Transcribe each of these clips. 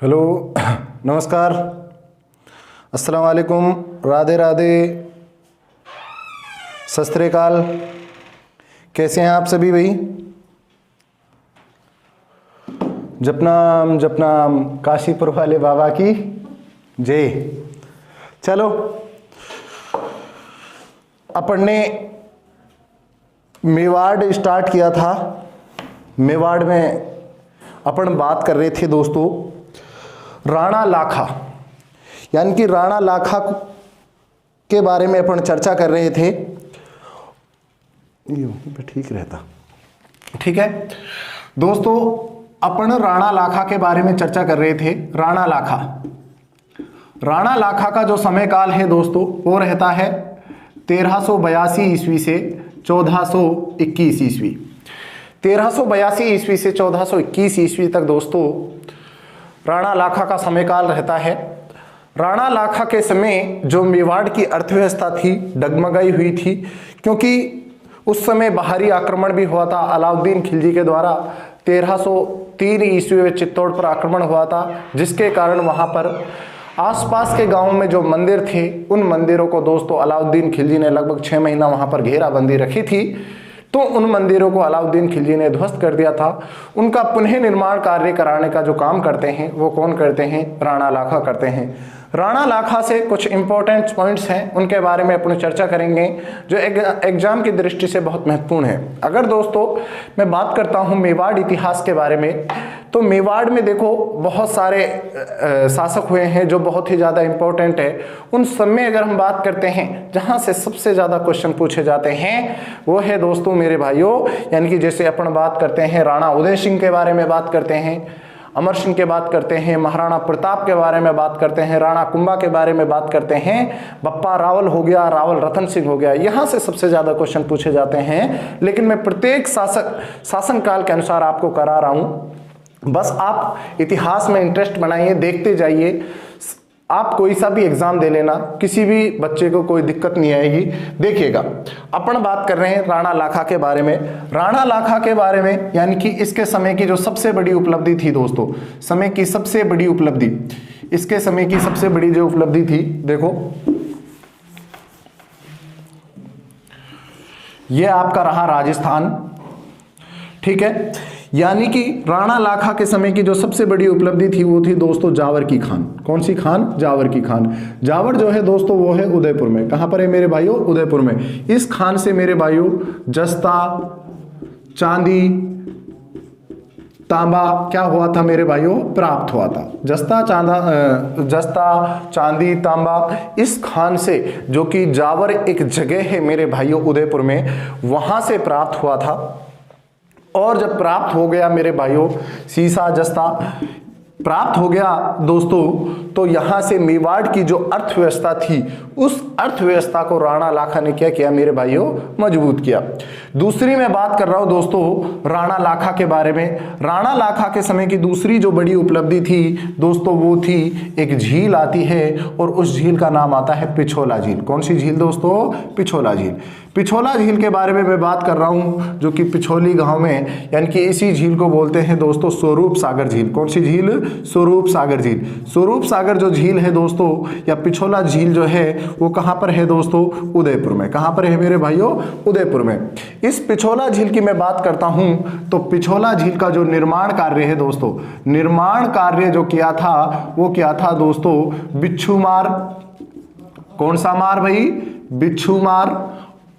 Hello नमस्कार, अस्सलाम वालेकुम, राधे राधे, सत श्री अकाल। कैसे हैं आप सभी भाई? जपनाम जपनाम काशीपुर वाले बाबा की जय। चलो, अपन ने मेवाड़ स्टार्ट किया था। मेवाड़ में अपन बात कर रहे थे दोस्तों राणा लाखा, यानी कि राणा लाखा के बारे में अपन चर्चा कर रहे थे। ठीक रहता, ठीक है दोस्तों। अपन राणा लाखा के बारे में चर्चा कर रहे थे। राणा लाखा का जो समय काल है दोस्तों वो रहता है 1382 ईस्वी से 1421 ईस्वी। 1382 ईस्वी से 1421 ईस्वी तक दोस्तों राणा लाखा का समय काल रहता है। राणा लाखा के समय जो मेवाड़ की अर्थव्यवस्था थी डगमगाई हुई थी, क्योंकि उस समय बाहरी आक्रमण भी हुआ था। अलाउद्दीन खिलजी के द्वारा 1303 ईस्वी में चित्तौड़ पर आक्रमण हुआ था, जिसके कारण वहाँ पर आसपास के गांवों में जो मंदिर थे उन मंदिरों को दोस्तों अलाउद्दीन खिलजी ने लगभग 6 महीना वहाँ पर घेराबंदी रखी थी। तो उन मंदिरों को अलाउद्दीन खिलजी ने ध्वस्त कर दिया था। उनका पुनः निर्माण कार्य कराने का जो काम करते हैं वो कौन करते हैं? राणा लाखा करते हैं। राणा लाखा से कुछ इंपॉर्टेंट पॉइंट्स हैं, उनके बारे में अपनी चर्चा करेंगे जो एग्जाम की दृष्टि से बहुत महत्वपूर्ण है। अगर दोस्तों मैं बात करता हूँ मेवाड़ इतिहास के बारे में, तो मेवाड़ में देखो बहुत सारे शासक हुए हैं जो बहुत ही ज़्यादा इंपॉर्टेंट है। उन सब में अगर हम बात करते हैं जहाँ से सबसे ज़्यादा क्वेश्चन पूछे जाते हैं वो है दोस्तों मेरे भाइयों, यानी कि जैसे अपन बात करते हैं राणा उदय सिंह के बारे में बात करते हैं, अमर सिंह के बात करते हैं, महाराणा प्रताप के बारे में बात करते हैं, राणा कुंभा के बारे में बात करते हैं, बप्पा रावल हो गया, रावल रतन सिंह हो गया। यहाँ से सबसे ज़्यादा क्वेश्चन पूछे जाते हैं। लेकिन मैं प्रत्येक शासन काल के अनुसार आपको करा रहा हूँ। बस आप इतिहास में इंटरेस्ट बनाइए, देखते जाइए। आप कोई सा भी एग्जाम दे लेना, किसी भी बच्चे को कोई दिक्कत नहीं आएगी। देखिएगा, अपन बात कर रहे हैं राणा लाखा के बारे में। राणा लाखा के बारे में यानी कि इसके समय की जो सबसे बड़ी उपलब्धि थी दोस्तों, समय की सबसे बड़ी उपलब्धि, इसके समय की सबसे बड़ी जो उपलब्धि थी, देखो ये आपका रहा राजस्थान, ठीक है। यानी कि राणा लाखा के समय की जो सबसे बड़ी उपलब्धि थी वो थी दोस्तों जावर की खान। कौन सी खान? जावर की खान। जावर जो है दोस्तों वो है उदयपुर में। कहां पर है मेरे भाइयों? उदयपुर में। इस खान से मेरे भाइयों जस्ता, चांदी, तांबा क्या हुआ था मेरे भाइयों? प्राप्त हुआ था। जस्ता, चांदी, तांबा इस खान से, जो कि जावर एक जगह है मेरे भाइयों उदयपुर में, वहां से प्राप्त हुआ था। और जब प्राप्त हो गया मेरे भाइयों सीसा, जस्ता प्राप्त हो गया दोस्तों, तो यहां से मेवाड़ की जो अर्थव्यवस्था थी उस अर्थव्यवस्था को राणा लाखा ने क्या किया मेरे भाइयों? मजबूत किया। दूसरी मैं बात कर रहा हूं दोस्तों राणा लाखा के बारे में। राणा लाखा के समय की दूसरी जो बड़ी उपलब्धि थी दोस्तों वो थी एक झील आती है और उस झील का नाम आता है पिछोला झील। कौन सी झील दोस्तों? पिछोला झील। पिछोला झील के बारे में मैं बात कर रहा हूं, जो कि पिछोली गांव में, यानी कि इसी झील को बोलते हैं दोस्तों स्वरूप सागर झील। कौन सी झील? स्वरूप सागर झील। स्वरूप सागर जो झील है दोस्तों, या पिछोला झील जो है वो कहां पर है दोस्तों? उदयपुर में। कहां पर है मेरे भाइयों? उदयपुर में। इस पिछोला झील की मैं बात करता हूं तो पिछोला झील का जो निर्माण कार्य है दोस्तों, निर्माण कार्य जो किया था वो क्या था दोस्तों? बिच्छू मार। कौन सा मार भाई? बिच्छू मार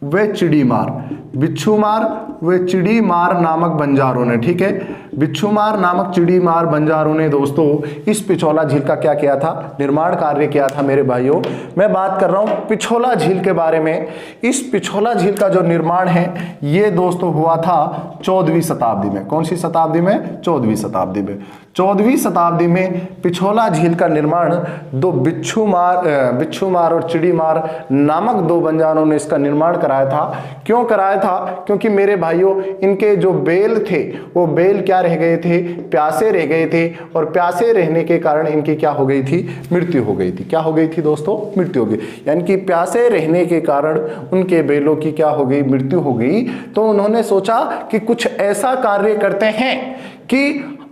वे चिड़ी मार। बिच्छू मार वे चिड़ी मार नामक बंजारों ने, ठीक है, बिच्छू मार नामक चिड़ी मार बंजारों ने दोस्तों इस पिछोला झील का क्या किया था? निर्माण कार्य किया था मेरे भाइयों। मैं बात कर रहा हूं पिछोला झील के बारे में। इस पिछोला झील का जो निर्माण है ये दोस्तों हुआ था 14वीं शताब्दी में। कौन सी शताब्दी में? 14वीं शताब्दी में। 14वीं शताब्दी में पिछोला झील का निर्माण दो बिच्छू मार और चिड़ी मार नामक दो बंजारों ने इसका निर्माण कराया था। क्यों कराया था? क्योंकि मेरे भाइयों इनके जो बैल थे वो बैल क्या रह गए थे? प्यासे रह गए थे, और प्यासे रहने के कारण इनकी क्या हो गई थी? मृत्यु हो गई थी। क्या हो गई थी दोस्तों? मृत्यु हो गई। यानी कि प्यासे रहने के कारण उनके बैलों की क्या हो गई? मृत्यु हो गई। तो उन्होंने सोचा कि कुछ ऐसा कार्य करते हैं कि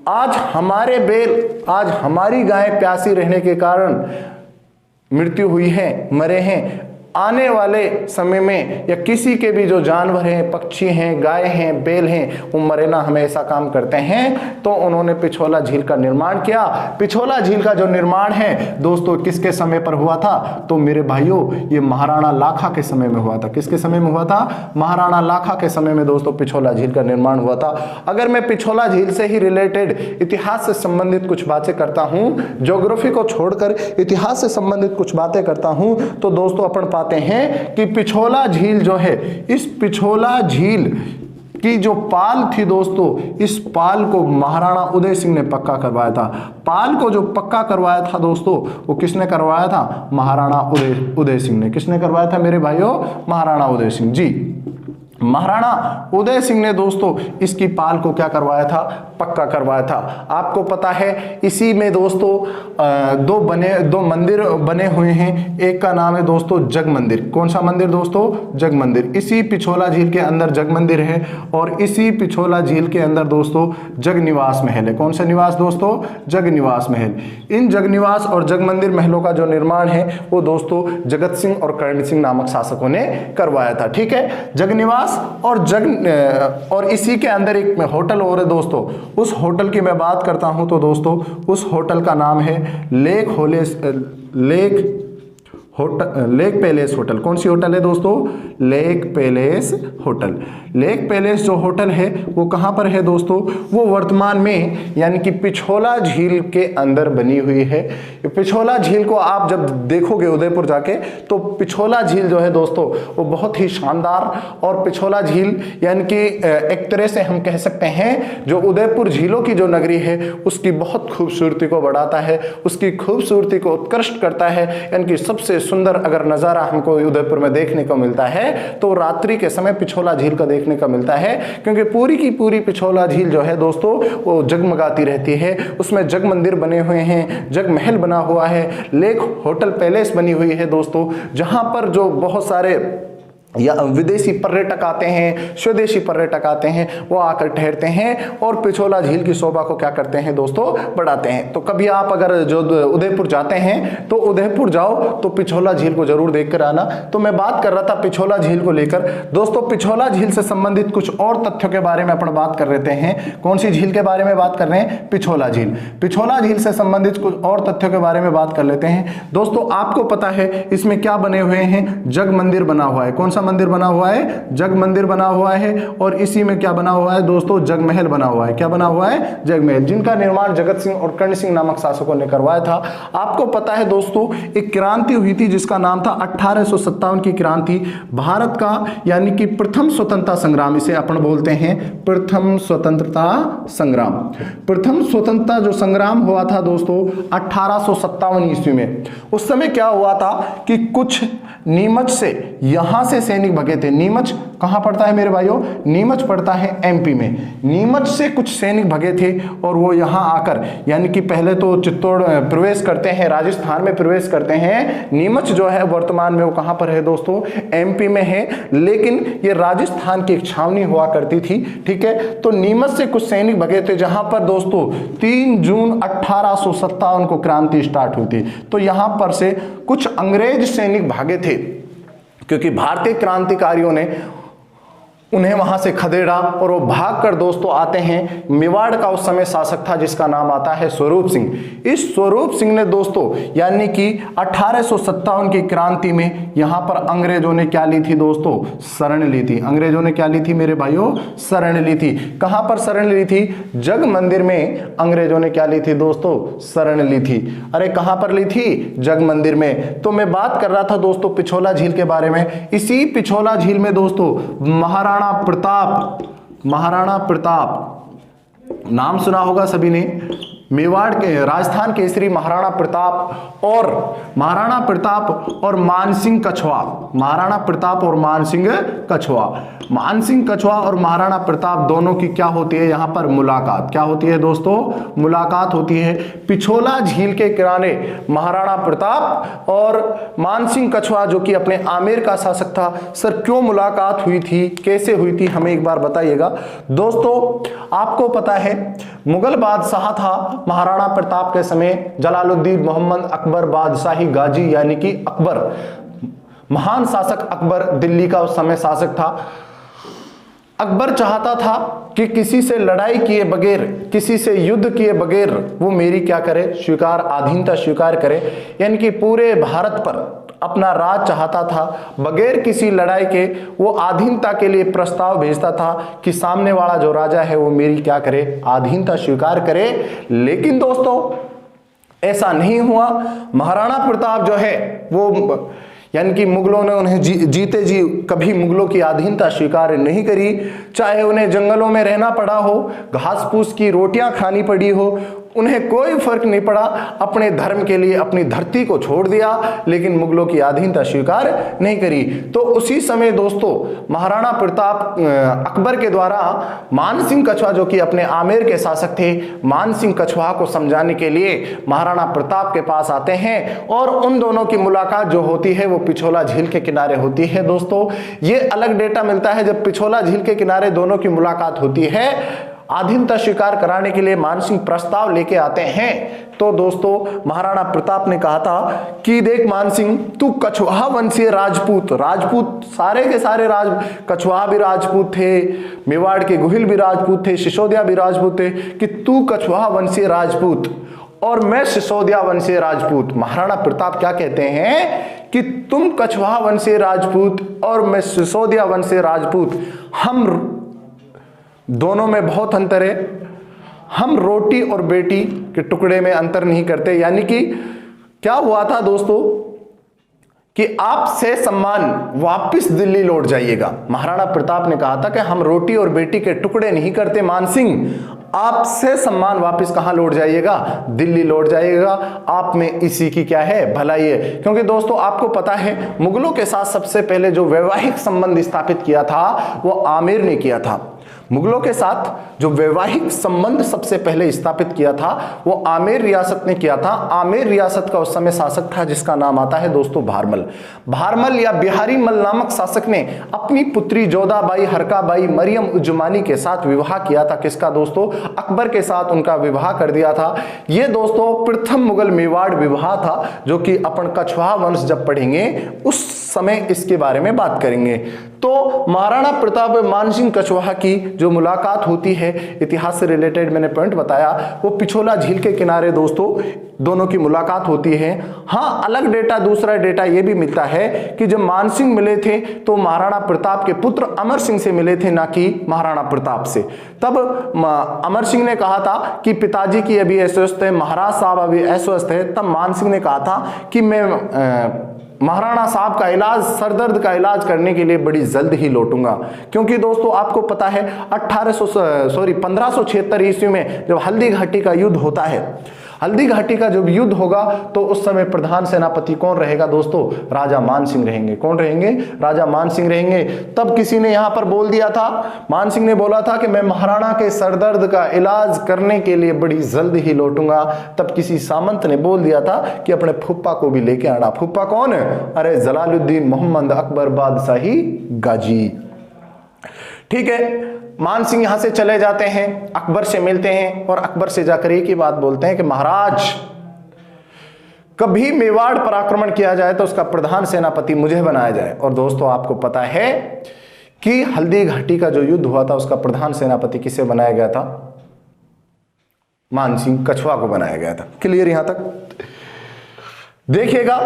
आज हमारे बैल, आज हमारी गाय प्यासी रहने के कारण मृत्यु हुई है, मरे हैं। आने वाले समय में या किसी के भी जो जानवर हैं, पक्षी हैं, गाय हैं, बैल हैं, वो मरे ना, हमें ऐसा काम करते हैं। तो उन्होंने पिछोला झील का निर्माण किया। पिछोला झील का जो निर्माण है दोस्तों किसके समय पर हुआ था? तो मेरे भाइयों ये महाराणा लाखा के समय में हुआ था। किसके समय में हुआ था? महाराणा लाखा के समय में दोस्तों पिछोला झील का निर्माण हुआ था। अगर मैं पिछोला झील से ही रिलेटेड इतिहास से संबंधित कुछ बातें करता हूं, ज्योग्राफी को छोड़कर इतिहास से संबंधित कुछ बातें करता हूं, तो दोस्तों अपन पाते हैं कि पिछोला झील जो है, इस पिछोला झील की जो पाल थी दोस्तों, इस पाल को महाराणा उदय सिंह ने पक्का करवाया था। पाल को जो पक्का करवाया था दोस्तों, वो किसने करवाया था? महाराणा उदय सिंह ने। किसने करवाया था मेरे भाइयों? महाराणा उदय सिंह जी। महाराणा उदय सिंह ने दोस्तों इसकी पाल को क्या करवाया था? पक्का करवाया था। आपको पता है इसी में दोस्तों दो मंदिर बने हुए हैं। एक का नाम है दोस्तों जग मंदिर। कौन सा मंदिर दोस्तों? जग मंदिर। इसी पिछोला झील के अंदर जग मंदिर है और इसी पिछोला झील के अंदर दोस्तों जग निवास महल है। कौन सा निवास दोस्तों? जग निवास महल। इन जग निवास और जग मंदिर महलों का जो निर्माण है वो दोस्तों जगत सिंह और कर्ण सिंह नामक शासकों ने करवाया था। ठीक है, जग निवास और इसी के अंदर एक होटल और है दोस्तों। उस होटल की मैं बात करता हूं तो दोस्तों उस होटल का नाम है लेक पैलेस होटल। कौन सी होटल है दोस्तों? Lake palace hotel. Lake palace जो होटल है वो कहां पर है दोस्तों? वो वर्तमान में यानी कि पिछोला झील के अंदर बनी हुई है। पिछोला झील को आप जब देखोगे उदयपुर जाके तो पिछोला झील जो है दोस्तों वो बहुत ही शानदार, और पिछोला झील यानी कि एक तरह से हम कह सकते हैं जो उदयपुर झीलों की जो नगरी है उसकी बहुत खूबसूरती को बढ़ाता है, उसकी खूबसूरती को उत्कृष्ट करता है। यानी कि सबसे सुंदर अगर नजारा हमको उदयपुर में देखने को मिलता है तो रात्रि के समय पिछोला झील का देखने का मिलता है, क्योंकि पूरी की पूरी पिछोला झील जो है दोस्तों वो जगमगाती रहती है। उसमें जग मंदिर बने हुए हैं, जग महल बना हुआ है, लेक होटल पैलेस बनी हुई है दोस्तों, जहां पर जो बहुत सारे या विदेशी पर्यटक आते हैं, स्वदेशी पर्यटक आते हैं, वो आकर ठहरते हैं और पिछोला झील की शोभा को क्या करते हैं दोस्तों? बढ़ाते हैं। तो कभी आप अगर जो उदयपुर जाते हैं तो उदयपुर जाओ तो पिछोला झील को जरूर देखकर आना। तो मैं बात कर रहा था पिछोला झील को लेकर दोस्तों। पिछोला झील से संबंधित कुछ और तथ्यों के बारे में अपन बात कर लेते हैं। कौन सी झील के बारे में बात कर रहे हैं? पिछोला झील। पिछोला झील से संबंधित कुछ और तथ्यों के बारे में बात कर लेते हैं दोस्तों। आपको पता है इसमें क्या बने हुए हैं? जग मंदिर बना हुआ है। कौन सा मंदिर बना हुआ है? जग मंदिर बना हुआ है। और इसी में क्या बना हुआ है दोस्तों? जग महल बना हुआ है। क्या बना हुआ है? जग महल, जिनका निर्माण जगत सिंह और कर्ण सिंह नामक शासकों ने करवाया था। आपको पता है दोस्तों एक क्रांति हुई थी जिसका नाम था 1857 की क्रांति। भारत का यानी कि प्रथम स्वतंत्रता संग्राम, इसे अपन बोलते हैं प्रथम स्वतंत्रता संग्राम। प्रथम स्वतंत्रता जो संग्राम हुआ था दोस्तों 1857 ईस्वी में। उस समय क्या हुआ था कि कुछ नीमच से यहां से सैनिक भगे थे। नीमच कहां पड़ता है मेरे भाइयों? नीमच पड़ता है एमपी में। नीमच से कुछ सैनिक भगे थे और वो यहां आकर यानी कि पहले तो चित्तौड़ प्रवेश करते हैं, राजस्थान में प्रवेश करते हैं। नीमच जो है वर्तमान में वो कहां पर है दोस्तों? एमपी में है, लेकिन ये राजस्थान की एक छावनी हुआ करती थी। ठीक है, तो नीमच से कुछ सैनिक भगे थे जहां पर दोस्तों 3 जून 1857 को क्रांति स्टार्ट हुई थी। तो यहां पर से कुछ अंग्रेज सैनिक भागे थे क्योंकि भारतीय क्रांतिकारियों ने उन्हें वहां से खदेड़ा और वो भागकर दोस्तों आते हैं। मेवाड़ का उस समय शासक था जिसका नाम आता है स्वरूप सिंह। इस स्वरूप सिंह ने दोस्तों यानी कि 1857 की क्रांति में यहां पर अंग्रेजों ने क्या ली थी दोस्तों? शरण ली थी। अंग्रेजों ने क्या ली थी मेरे भाइयों? शरण ली थी। कहां पर शरण ली थी? जग मंदिर में अंग्रेजों ने क्या ली थी दोस्तों? शरण ली थी। अरे कहां पर ली थी? जग मंदिर में। तो मैं बात कर रहा था दोस्तों पिछोला झील के बारे में। इसी पिछोला झील में दोस्तों महाराणा प्रताप नाम सुना होगा सभी ने। मेवाड़ के राजस्थान केसरी महाराणा प्रताप और मानसिंह कछवा। महाराणा प्रताप और मानसिंह कछवा। मानसिंह कछवा और महाराणा प्रताप दोनों की क्या होती है यहां पर? मुलाकात। क्या होती है दोस्तों? मुलाकात होती है। पिछोला झील के किनारे महाराणा प्रताप और मानसिंह कछवा जो कि अपने आमेर का शासक था। सर क्यों मुलाकात हुई थी, कैसे हुई थी, हमें एक बार बताइएगा दोस्तों। आपको पता है मुगल बादशाह था महाराणा प्रताप के समय जलालुद्दीन मोहम्मद अकबर बादशाही गाजी, यानी कि अकबर, महान शासक अकबर दिल्ली का उस समय शासक था। अकबर चाहता था कि किसी से लड़ाई किए बगैर, किसी से युद्ध किए बगैर वो मेरी क्या करे, अधीनता स्वीकार करे, यानी कि पूरे भारत पर अपना राज चाहता था। बगैर किसी लड़ाई के वो अधीनता के लिए प्रस्ताव भेजता था कि सामने वाला जो राजा है वो मेरी क्या करे, अधीनता स्वीकार करे। लेकिन दोस्तों ऐसा नहीं हुआ। महाराणा प्रताप जो है वो, यानी कि मुगलों ने उन्हें जीते जी कभी मुगलों की अधीनता स्वीकार नहीं करी। चाहे उन्हें जंगलों में रहना पड़ा हो, घास फूस की रोटियां खानी पड़ी हो, उन्हें कोई फर्क नहीं पड़ा। अपने धर्म के लिए अपनी धरती को छोड़ दिया, लेकिन मुगलों की अधीनता स्वीकार नहीं करी। तो उसी समय दोस्तों महाराणा प्रताप अकबर के द्वारा मानसिंह कछवा, जो कि अपने आमेर के शासक थे, मानसिंह कछवा को समझाने के लिए महाराणा प्रताप के पास आते हैं और उन दोनों की मुलाकात जो होती है वो पिछोला झील के किनारे होती है। दोस्तों ये अलग डेटा मिलता है, जब पिछोला झील के किनारे दोनों की मुलाकात होती है, अधीनता स्वीकार कराने के लिए मानसिंह प्रस्ताव लेके आते हैं। तो दोस्तों महाराणा प्रताप ने कहा था कि देख मानसिंह, तू कछवाहा वंशीय राजपूत सारे के सारे कछवाहा भी राजपूत थे, मेवाड़ के गुहिल भी राजपूत थे, सिसोदिया भी राजपूत थे, कि तू कछवाहा वंशीय राजपूत और मैं सिसोदिया वंशीय राजपूत। महाराणा प्रताप क्या कहते हैं कि तुम कछवाहा वंशीय राजपूत और मैं सिसोदिया वंशीय राजपूत, हम दोनों में बहुत अंतर है, हम रोटी और बेटी के टुकड़े में अंतर नहीं करते। यानी कि क्या हुआ था दोस्तों कि आप से सम्मान वापस दिल्ली लौट जाइएगा। महाराणा प्रताप ने कहा था कि हम रोटी और बेटी के टुकड़े नहीं करते मानसिंह, आप से सम्मान वापस कहां लौट जाइएगा, दिल्ली लौट जाइएगा। आप में इसी की क्या है, भलाई है। क्योंकि दोस्तों आपको पता है मुगलों के साथ सबसे पहले जो वैवाहिक संबंध स्थापित किया था वो आमेर ने किया था। मुगलों के साथ जो वैवाहिक संबंध सबसे पहले स्थापित किया था वो आमेर रियासत ने किया था। आमेर रियासत का उस समय शासक था जिसका नाम आता है दोस्तों भारमल या बिहारी मल नामक शासक ने अपनी पुत्री जोधाबाई, हरकाबाई, मरियम उज्जमानी के साथ विवाह किया था। किसका दोस्तों, अकबर के साथ उनका विवाह कर दिया था। ये दोस्तों प्रथम मुगल मेवाड़ विवाह था, जो कि अपन कछवाहा वंश जब पढ़ेंगे उस समय इसके बारे में बात करेंगे। तो महाराणा प्रताप मानसिंह कछवाहा की जो मुलाकात होती है, इतिहास से रिलेटेड मैंने पॉइंट बताया, वो पिछोला झील के किनारे दोस्तों दोनों की मुलाकात होती है। हाँ अलग डेटा, दूसरा डेटा ये भी मिलता है कि जब मानसिंह मिले थे तो महाराणा प्रताप के पुत्र अमर सिंह से मिले थे, ना कि महाराणा प्रताप से। तब अमर सिंह ने कहा था कि पिताजी की अभी अस्वस्थ है, महाराज साहब अभी अस्वस्थ है। तब मानसिंह ने कहा था कि मैं महाराणा साहब का इलाज, सरदर्द का इलाज करने के लिए बड़ी जल्द ही लौटूंगा। क्योंकि दोस्तों आपको पता है 1576 ईस्वी में जब हल्दी घाटी का युद्ध होता है, हल्दी घाटी का जब युद्ध होगा तो उस समय प्रधान सेनापति कौन रहेगा दोस्तों, राजा मानसिंह रहेंगे। कौन रहेंगे, राजा मानसिंह रहेंगे। तब किसी ने यहां पर बोल दिया था, मानसिंह ने बोला था कि मैं महाराणा के सरदर्द का इलाज करने के लिए बड़ी जल्द ही लौटूंगा। तब किसी सामंत ने बोल दिया था कि अपने फूफा को भी लेके आना। फूफा कौन है, अरे जलालुद्दीन मोहम्मद अकबर बादशाही गाजी। ठीक है, मानसिंह यहां से चले जाते हैं, अकबर से मिलते हैं और अकबर से जाकर एक ही बात बोलते हैं कि महाराज कभी मेवाड़ पर आक्रमण किया जाए तो उसका प्रधान सेनापति मुझे बनाया जाए। और दोस्तों आपको पता है कि हल्दी घाटी का जो युद्ध हुआ था उसका प्रधान सेनापति किसे बनाया गया था, मानसिंह कछवा को बनाया गया था। क्लियर यहां तक। देखिएगा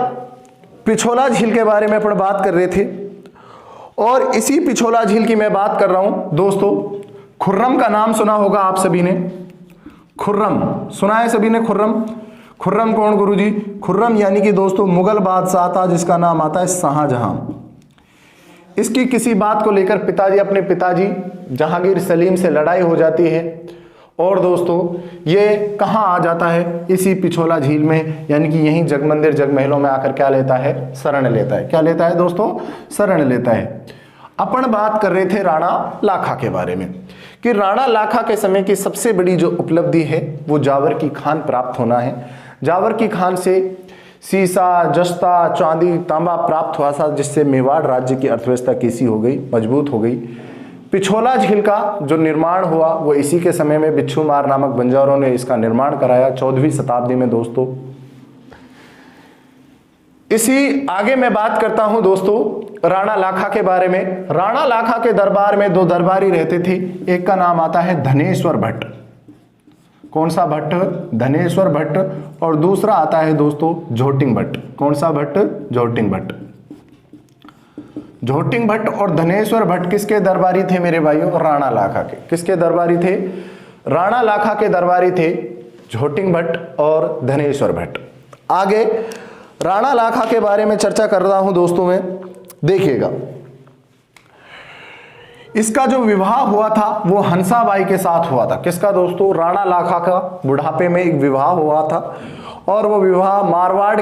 पिछोला झील के बारे में अपन बात कर रहे थे और इसी पिछोला झील की मैं बात कर रहा हूं दोस्तों। खुर्रम का नाम सुना होगा आप सभी ने, खुर्रम सुना है सभी ने। खुर्रम कौन गुरुजी, खुर्रम यानी कि दोस्तों मुगल बादशाह था जिसका नाम आता है शाहजहां। इसकी किसी बात को लेकर अपने पिताजी जहांगीर सलीम से लड़ाई हो जाती है और दोस्तों ये कहां आ जाता है, इसी पिछोला झील में, यानी कि यहीं जगमंदिर जगमहलों में आकर क्या लेता है, शरण लेता है। क्या लेता है दोस्तों, शरण लेता है। अपन बात कर रहे थे राणा लाखा के बारे में कि राणा लाखा के समय की सबसे बड़ी जो उपलब्धि है वो जावर की खान प्राप्त होना है। जावर की खान से सीसा, जस्ता, चांदी, तांबा प्राप्त हुआ था, जिससे मेवाड़ राज्य की अर्थव्यवस्था कैसी हो गई, मजबूत हो गई। पिछोला झील का जो निर्माण हुआ वो इसी के समय में बिच्छूमार नामक बंजारों ने इसका निर्माण कराया 14वीं शताब्दी में दोस्तों। इसी आगे मैं बात करता हूं दोस्तों राणा लाखा के बारे में। राणा लाखा के दरबार में दो दरबारी रहते थे, एक का नाम आता है धनेश्वर भट्ट। कौन सा भट्ट? धनेश्वर भट्ट। और दूसरा आता है दोस्तों झोटिंग भट्ट। कौन सा भट्ट? झोटिंग भट्ट। झोटिंग भट्ट और धनेश्वर भट्ट किसके दरबारी थे मेरे भाइयों? राणा लाखा के। किसके दरबारी थे? राणा लाखा के दरबारी थे झोटिंग भट्ट और धनेश्वर भट्ट। आगे राणा लाखा के बारे में चर्चा कर रहा हूं दोस्तों मैं, देखिएगा। इसका जो विवाह हुआ था वो हंसाबाई के साथ हुआ था। किसका दोस्तों? राणा लाखा का बुढ़ापे में एक विवाह हुआ था और वो विवाह मारवाड़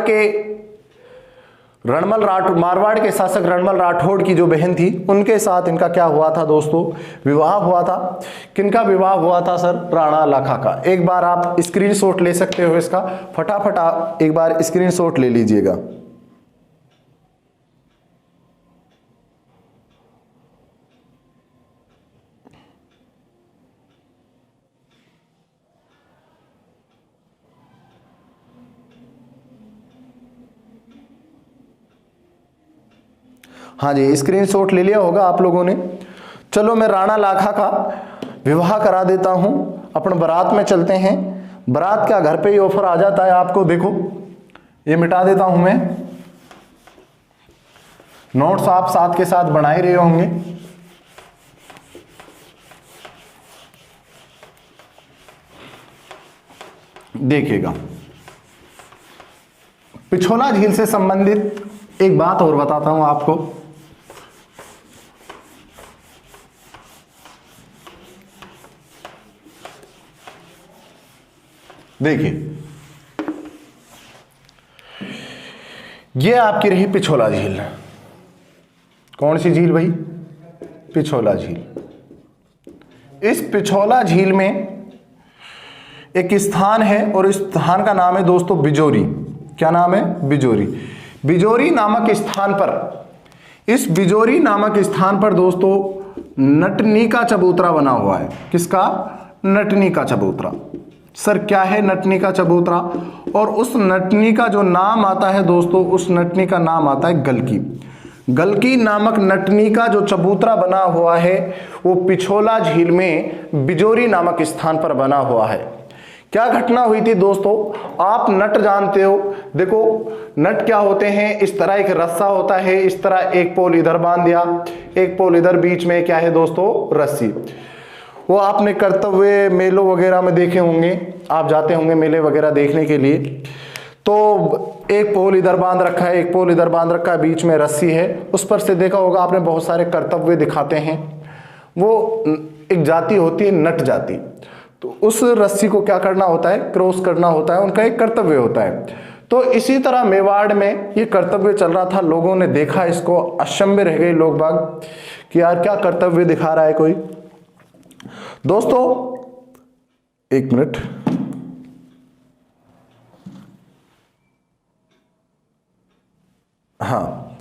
के शासक रणमल राठौड़ की जो बहन थी उनके साथ इनका क्या हुआ था दोस्तों? विवाह हुआ था। किनका विवाह हुआ था सर? राणा लाखा का। एक बार आप स्क्रीनशॉट ले सकते हो इसका, फटाफट आप एक बार स्क्रीनशॉट ले लीजिएगा। हाँ जी, स्क्रीनशॉट ले लिया होगा आप लोगों ने। चलो मैं राणा लाखा का विवाह करा देता हूं। अपन बारात में चलते हैं। बारात का घर पे ही ऑफर आ जाता है आपको। देखो ये मिटा देता हूं मैं, नोट्स आप साथ के साथ बना ही रहे होंगे। देखिएगा, पिछोला झील से संबंधित एक बात और बताता हूं आपको। देखिए ये आपकी रही पिछोला झील। कौन सी झील भाई? पिछोला झील। इस पिछोला झील में एक स्थान है और इस स्थान का नाम है दोस्तों बिजोरी। क्या नाम है? बिजोरी। बिजोरी नामक स्थान पर, इस बिजोरी नामक स्थान पर दोस्तों नटनी का चबूतरा बना हुआ है। किसका? नटनी का चबूतरा। सर क्या है नटनी का चबूतरा? और उस नटनी का जो नाम आता है दोस्तों, उस नटनी का नाम आता है गलकी। गलकी नामक नटनी का जो चबूतरा बना हुआ है वो पिछोला झील में बिजोरी नामक स्थान पर बना हुआ है। क्या घटना हुई थी दोस्तों? आप नट जानते हो। देखो नट क्या होते हैं? इस तरह एक रस्सा होता है, इस तरह एक पोल इधर बांध दिया, एक पोल इधर, बीच में क्या है दोस्तों? रस्सी। वो आपने कर्तव्य मेलों वगैरह में देखे होंगे, आप जाते होंगे मेले वगैरह देखने के लिए। तो एक पोल इधर बांध रखा है, एक पोल इधर बांध रखा है, बीच में रस्सी है। उस पर से देखा होगा आपने बहुत सारे कर्तव्य दिखाते हैं। वो एक जाति होती है नट जाति। तो उस रस्सी को क्या करना होता है? क्रॉस करना होता है, उनका एक कर्तव्य होता है। तो इसी तरह मेवाड़ में ये कर्तव्य चल रहा था। लोगों ने देखा इसको, अचंभे रह गए लोग बाग कि यार क्या कर्तव्य दिखा रहा है कोई। दोस्तों एक मिनट, हाँ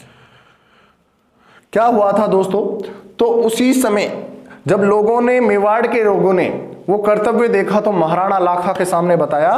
क्या हुआ था दोस्तों? तो उसी समय जब लोगों ने, मेवाड़ के लोगों ने वो कर्तव्य देखा तो महाराणा लाखा के सामने बताया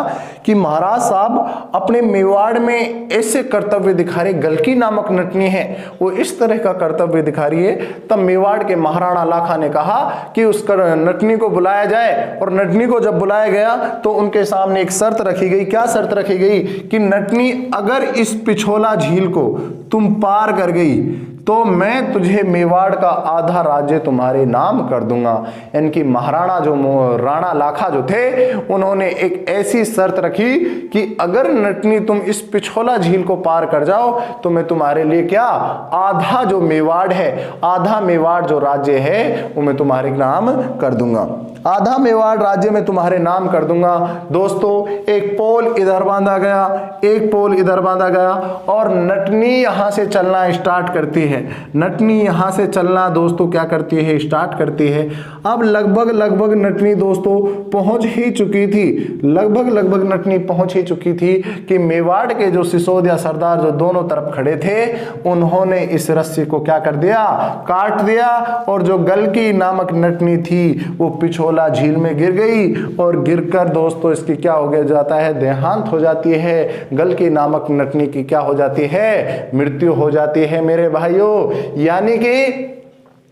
कि महाराज साहब अपने मेवाड़ में ऐसे कर्तव्य दिखा रहे, गलकी नामक नटनी है वो इस तरह का कर्तव्य दिखा रही है। तब मेवाड़ के महाराणा लाखा ने कहा कि उस नटनी को बुलाया जाए। और नटनी को जब बुलाया गया तो उनके सामने एक शर्त रखी गई। क्या शर्त रखी गई? कि नटनी अगर इस पिछोला झील को तुम पार कर गई तो मैं तुझे मेवाड़ का आधा राज्य तुम्हारे नाम कर दूंगा। इनकी महाराणा जो राणा लाखा जो थे उन्होंने एक ऐसी शर्त रखी कि अगर नटनी तुम इस पिछोला झील को पार कर जाओ तो मैं तुम्हारे लिए क्या, आधा जो मेवाड़ है, आधा मेवाड़ जो राज्य है वो मैं तुम्हारे नाम कर दूंगा। आधा मेवाड़ राज्य में तुम्हारे नाम कर दूंगा। दोस्तों एक पोल इधर बांधा गया, एक पोल इधर बांधा गया और नटनी यहां से चलना स्टार्ट करती है। है। नटनी यहाँ से चलना दोस्तों क्या करती है, स्टार्ट करती है। अब लगभग नटनी दोस्तों पहुंच ही चुकी थी, लगभग नटनी पहुंच ही चुकी थी कि मेवाड़ के जो सिसोदिया सरदार जो दोनों तरफ खड़े थे, उन्होंने इस रस्सी को क्या कर दिया, काट दिया, और जो गलकी नामक नटनी थी वो पिछोला झील में गिर गई, और गिरकर दोस्तों इसकी क्या हो गया जाता है, देहांत हो जाती है। गलकी नामक नटनी की क्या हो जाती है, मृत्यु हो जाती है मेरे भाइयों। यानी कि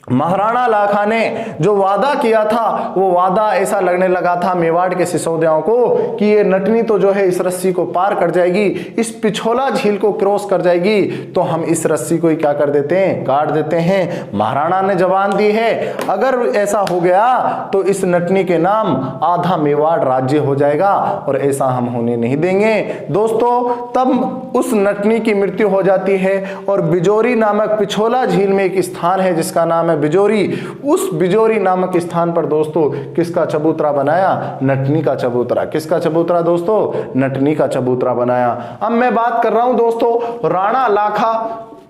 महाराणा लाखा ने जो वादा किया था, वो वादा ऐसा लगने लगा था मेवाड़ के सिसोदियाओं को कि ये नटनी तो जो है इस रस्सी को पार कर जाएगी, इस पिछोला झील को क्रॉस कर जाएगी, तो हम इस रस्सी को ही क्या कर देते हैं, काट देते हैं। महाराणा ने जवान दी है, अगर ऐसा हो गया तो इस नटनी के नाम आधा मेवाड़ राज्य हो जाएगा, और ऐसा हम होने नहीं देंगे दोस्तों। तब उस नटनी की मृत्यु हो जाती है, और बिजोरी नामक पिछोला झील में एक स्थान है जिसका नाम है बिजोरी। उस बिजोरी नामक स्थान पर दोस्तों किसका चबूतरा बनाया, नटनी का चबूतरा। किसका चबूतरा दोस्तों, नटनी का चबूतरा बनाया। अब मैं बात कर रहा हूं दोस्तों राणा लाखा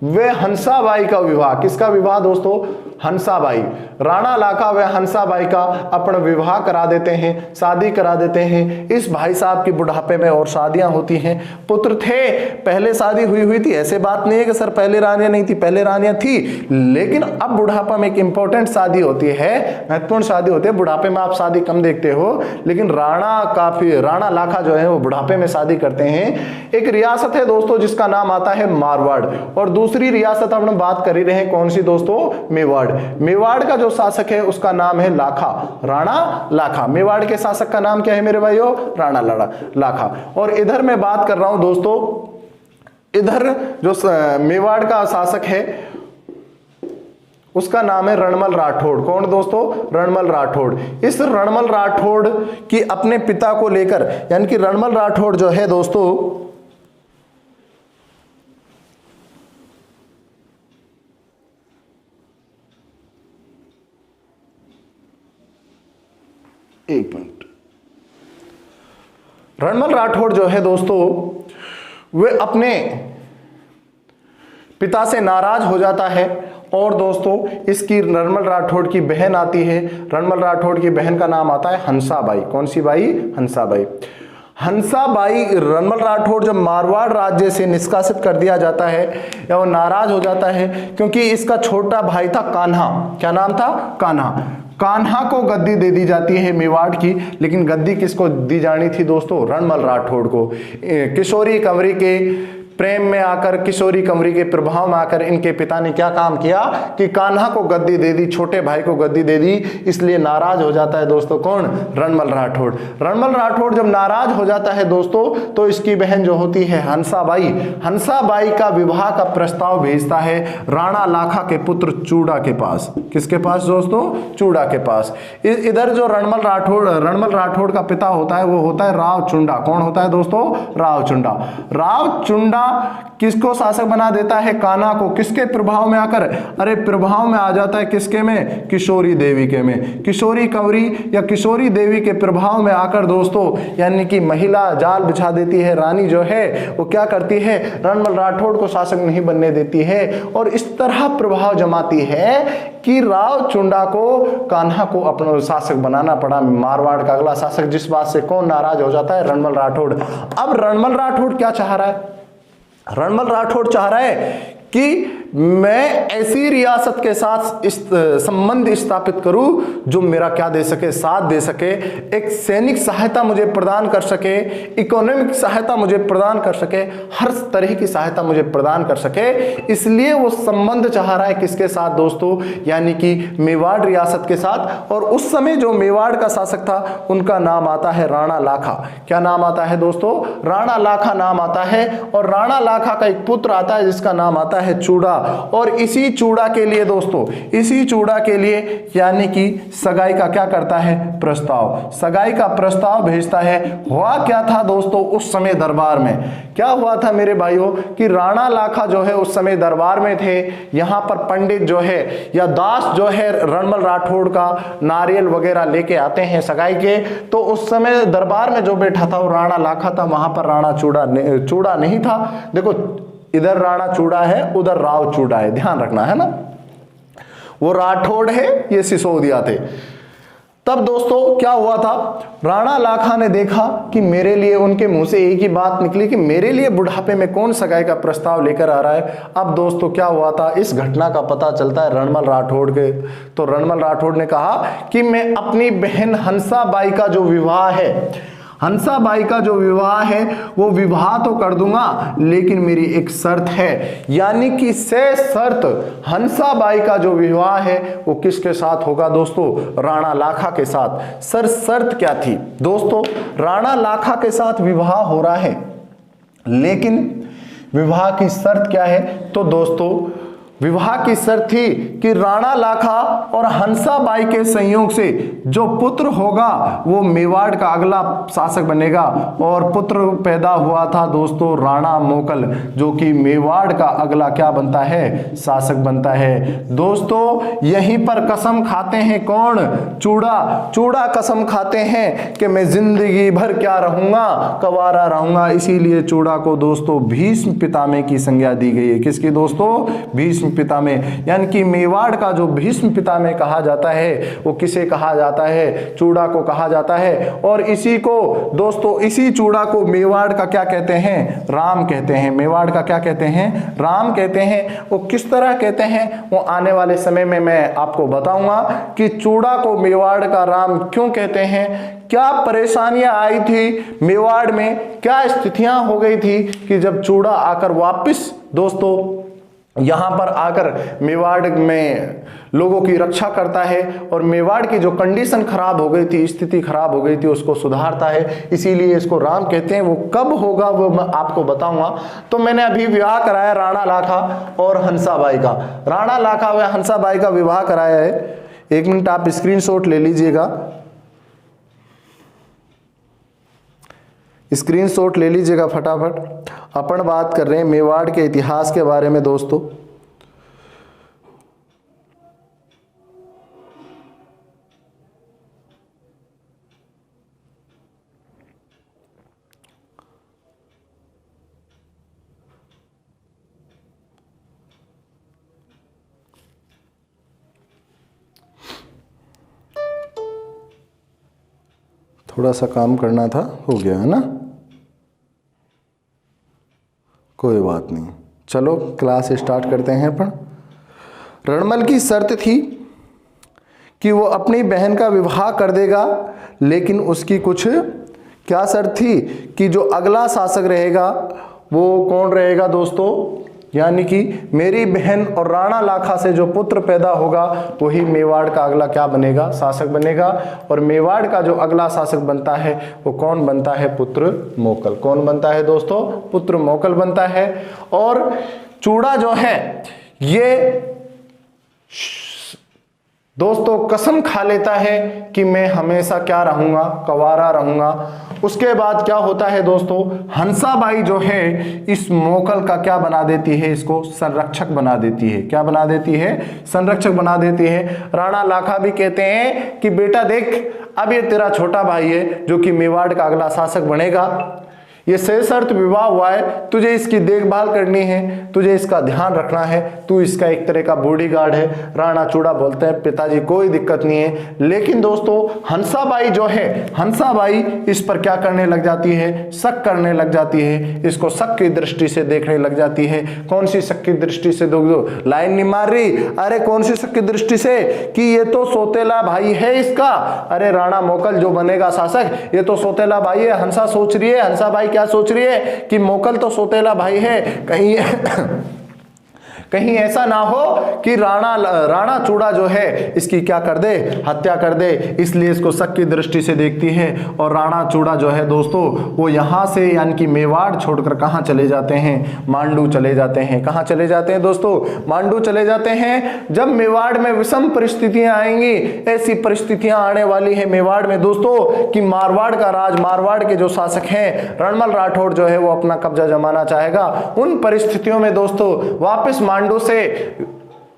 वे हंसाबाई का विवाह। किसका विवाह दोस्तों, हंसाबाई। राणा लाखा व हंसाबाई का अपना विवाह करा देते हैं, शादी करा देते हैं। इस भाई साहब की बुढ़ापे में और शादियां होती हैं, पुत्र थे, पहले शादी हुई थी, ऐसे बात नहीं है कि सर पहले रानियां नहीं थी, पहले रानियां थी, लेकिन अब बुढ़ापा में एक इंपॉर्टेंट शादी होती है, महत्वपूर्ण शादी होती है। बुढ़ापे में आप शादी कम देखते हो, लेकिन राणा लाखा जो है वो बुढ़ापे में शादी करते हैं। एक रियासत है दोस्तों जिसका नाम आता है मारवाड़, और दूसरी रियासत हम बात कर ही रहे हैं कौन सी दोस्तों, मेवाड़। मेवाड़ का जो शासक है उसका नाम है लाखा, राणा लाखा। मेवाड़ के शासक का नाम क्या है मेरे भाइयों, राणा लाखा। और इधर मैं बात कर रहा हूं दोस्तों, इधर जो मेवाड़ का शासक है उसका नाम है रणमल राठौड़। कौन दोस्तों, रणमल राठौड़। इस रणमल राठौड़ की अपने पिता को लेकर, यानी कि रणमल राठौड़ जो है दोस्तों एक मिनट, रणमल राठौड़ जो है दोस्तों वे अपने पिता से नाराज हो जाता है, और दोस्तों इसकी रणमल राठौड़ की बहन आती है। रणमल राठौड़ की बहन का नाम आता है हंसाबाई। कौन सी बाई, हंसाबाई। हंसाबाई रणमल राठौड़ जब मारवाड़ राज्य से निष्कासित कर दिया जाता है, या वो नाराज हो जाता है, क्योंकि इसका छोटा भाई था कान्हा। क्या नाम था, कान्हा। कान्हा को गद्दी दे दी जाती है मेवाड़ की, लेकिन गद्दी किसको दी जानी थी दोस्तों, रणमल राठौड़ को। किशोरी कंवरी के प्रेम में आकर, किशोरी कंवरी के प्रभाव में आकर इनके पिता ने क्या काम किया कि कान्हा को गद्दी दे दी, छोटे भाई को गद्दी दे दी। इसलिए नाराज हो जाता है दोस्तों कौन, रणमल राठौड़। रणमल राठौड़ जब नाराज हो जाता है दोस्तों, तो इसकी बहन जो होती है हंसाबाई, हंसाबाई का विवाह का प्रस्ताव भेजता है राणा लाखा के पुत्र चूड़ा के पास। किसके पास दोस्तों, चूड़ा के पास। इधर जो रणमल राठौड़ का पिता होता है वो होता है राव चुंडा। कौन होता है दोस्तों, राव चुंडा। राव चुंडा किसको शासक बना देता है, कान्हा को। किसके प्रभाव में आकर, अरे प्रभाव में आ जाता है किसके में, किशोरी देवी के में। किशोरी कंवरी या किशोरी देवी के प्रभाव में आकर दोस्तों, यानी कि महिला जाल बिछा देती है, रानी जो है वो क्या करती है, रणमल राठौड़ को शासक नहीं बनने देती है, और इस तरह प्रभाव जमाती है कि राव चुंडा को कान्हा को अपना शासक बनाना पड़ा, मारवाड़ का अगला शासक। जिस बात से कौन नाराज हो जाता है, रणमल राठौड़। अब रणमल राठौड़ क्या चाह रहा है, रणमल राठौड़ चाह रहा है कि मैं ऐसी रियासत के साथ इस संबंध स्थापित करूं जो मेरा क्या दे सके, साथ दे सके, एक सैनिक सहायता मुझे प्रदान कर सके, इकोनॉमिक सहायता मुझे प्रदान कर सके, हर तरह की सहायता मुझे प्रदान कर सके। इसलिए वो संबंध चाह रहा है किसके साथ दोस्तों, यानी कि मेवाड़ रियासत के साथ। और उस समय जो मेवाड़ का शासक था उनका नाम आता है राणा लाखा। क्या नाम आता है दोस्तों, राणा लाखा नाम आता है। और राणा लाखा का एक पुत्र आता है जिसका नाम आता है चूड़ा। और इसी चूड़ा के लिए दोस्तों, इसी चूड़ा के लिए यानी कि सगाई का क्या करता है, प्रस्ताव, सगाई का प्रस्ताव भेजता है। हुआ क्या था दोस्तों उस समय दरबार में, क्या हुआ था मेरे भाइयों कि राणा लाखा जो है उस समय दरबार में थे। यहां पर पंडित जो है या दास जो है रणमल राठौड़ का नारियल वगैरह लेके आते हैं सगाई के। तो उस समय दरबार में जो बैठा था वो राणा लाखा था, वहां पर राणा चूड़ा नहीं था। देखो इधर राणा चूड़ा है, उधर राव चूड़ा है, ध्यान रखना है ना। वो राठौड़ है, ये सिसोदिया थे। तब दोस्तों क्या हुआ था, राणा लाखा ने देखा कि मेरे लिए, उनके मुंह से एक ही बात निकली कि मेरे लिए बुढ़ापे में कौन सगाई का प्रस्ताव लेकर आ रहा है। अब दोस्तों क्या हुआ था, इस घटना का पता चलता है रणमल राठौड़ के। तो रणमल राठौड़ ने कहा कि मैं अपनी बहन हंसाबाई का जो विवाह है, हंसाबाई का जो विवाह है वो विवाह तो कर दूंगा, लेकिन मेरी एक शर्त है, यानी कि से शर्त हंसाबाई का जो विवाह है वो किसके साथ होगा दोस्तों, राणा लाखा के साथ। सर शर्त क्या थी दोस्तों, राणा लाखा के साथ विवाह हो रहा है, लेकिन विवाह की शर्त क्या है, तो दोस्तों विवाह की शर्त थी कि राणा लाखा और हंसाबाई के संयोग से जो पुत्र होगा वो मेवाड़ का अगला शासक बनेगा। और पुत्र पैदा हुआ था दोस्तों राणा मोकल, जो कि मेवाड़ का अगला क्या बनता है, शासक बनता है। दोस्तों यहीं पर कसम खाते हैं कौन, चूड़ा। चूड़ा कसम खाते हैं कि मैं जिंदगी भर क्या रहूंगा, कवारा रहूंगा। इसीलिए चूड़ा को दोस्तों भीष्म पितामह की संज्ञा दी गई है। किसकी दोस्तों, भीष्म पितामह, यानी कि मेवाड़ का जो भीष्म पितामह कहा जाता है वो किसे कहा जाता है, चूड़ा को कहा जाता है। और इसी को दोस्तों, इसी चूड़ा को मेवाड़ का क्या कहते हैं, राम कहते हैं। मेवाड़ का क्या कहते हैं, राम कहते हैं। वो किस तरह कहते हैं वो आने वाले समय में मैं आपको बताऊंगा कि चूड़ा को मेवाड़ का राम क्यों कहते हैं, क्या परेशानियां आई थी मेवाड़ में, क्या स्थितियां हो गई थी कि जब चूड़ा आकर वापस दोस्तों यहां पर आकर मेवाड़ में लोगों की रक्षा करता है और मेवाड़ की जो कंडीशन खराब हो गई थी, स्थिति खराब हो गई थी, उसको सुधारता है। इसीलिए इसको राम कहते हैं। वो कब होगा वो मैं आपको बताऊंगा। तो मैंने अभी विवाह कराया राणा लाखा और हंसाबाई का, राणा लाखा व हंसाबाई का विवाह कराया है। 1 मिनट आप स्क्रीनशॉट ले लीजिएगा, स्क्रीनशॉट ले लीजिएगा फटाफट। अपन बात कर रहे हैं मेवाड़ के इतिहास के बारे में दोस्तों। थोड़ा सा काम करना था, हो गया है ना, कोई बात नहीं। चलो क्लास स्टार्ट करते हैं। अपन रणमल की शर्त थी कि वो अपनी बहन का विवाह कर देगा, लेकिन उसकी कुछ क्या शर्त थी कि जो अगला शासक रहेगा वो कौन रहेगा दोस्तों, यानी कि मेरी बहन और राणा लाखा से जो पुत्र पैदा होगा वही मेवाड़ का अगला क्या बनेगा, शासक बनेगा। और मेवाड़ का जो अगला शासक बनता है वो कौन बनता है, पुत्र मोकल। कौन बनता है दोस्तों, पुत्र मोकल बनता है। और चूड़ा जो है ये दोस्तों कसम खा लेता है कि मैं हमेशा क्या रहूंगा, कवारा रहूंगा। उसके बाद क्या होता है दोस्तों, हंसाबाई जो है इस मोकल का क्या बना देती है, इसको संरक्षक बना देती है। क्या बना देती है, संरक्षक बना देती है। राणा लाखा भी कहते हैं कि बेटा देख, अब ये तेरा छोटा भाई है जो कि मेवाड़ का अगला शासक बनेगा, ये सशर्त विवाह हुआ है, तुझे इसकी देखभाल करनी है, तुझे इसका ध्यान रखना है, तू इसका एक तरह का बॉडीगार्ड है। राणा चूड़ा बोलते हैं पिताजी कोई दिक्कत नहीं है। लेकिन दोस्तों हंसाबाई जो है, हंसाबाई इस पर क्या करने लग जाती है, शक करने लग जाती है, इसको शक की दृष्टि से देखने लग जाती है। कौन सी शक की दृष्टि से, दोस्तों लाइन नहीं मार रही, अरे कौन सी शक की दृष्टि से कि ये तो सौतेला भाई है इसका, अरे राणा मोकल जो बनेगा शासक ये तो सौतेला भाई है। हंसा सोच रही है, हंसाबाई क्या सोच रही है कि मोकल तो सौतेला भाई है, कहीं कहीं ऐसा ना हो कि राणा चूड़ा जो है इसकी क्या कर दे, हत्या कर दे। इसलिए इसको शक की दृष्टि से देखती है। और राणा चूड़ा जो है दोस्तों वो यहां से यानी कि मेवाड़ छोड़कर कहां चले जाते हैं, मांडू चले जाते हैं। कहां चले जाते हैं दोस्तों, मांडू चले जाते हैं। जब मेवाड़ में विषम परिस्थितियां आएंगी, ऐसी परिस्थितियां आने वाली है मेवाड़ में दोस्तों कि मारवाड़ का राज, मारवाड़ के जो शासक हैं रणमल राठौड़ जो है वो अपना कब्जा जमाना चाहेगा। उन परिस्थितियों में दोस्तों वापस मांडू से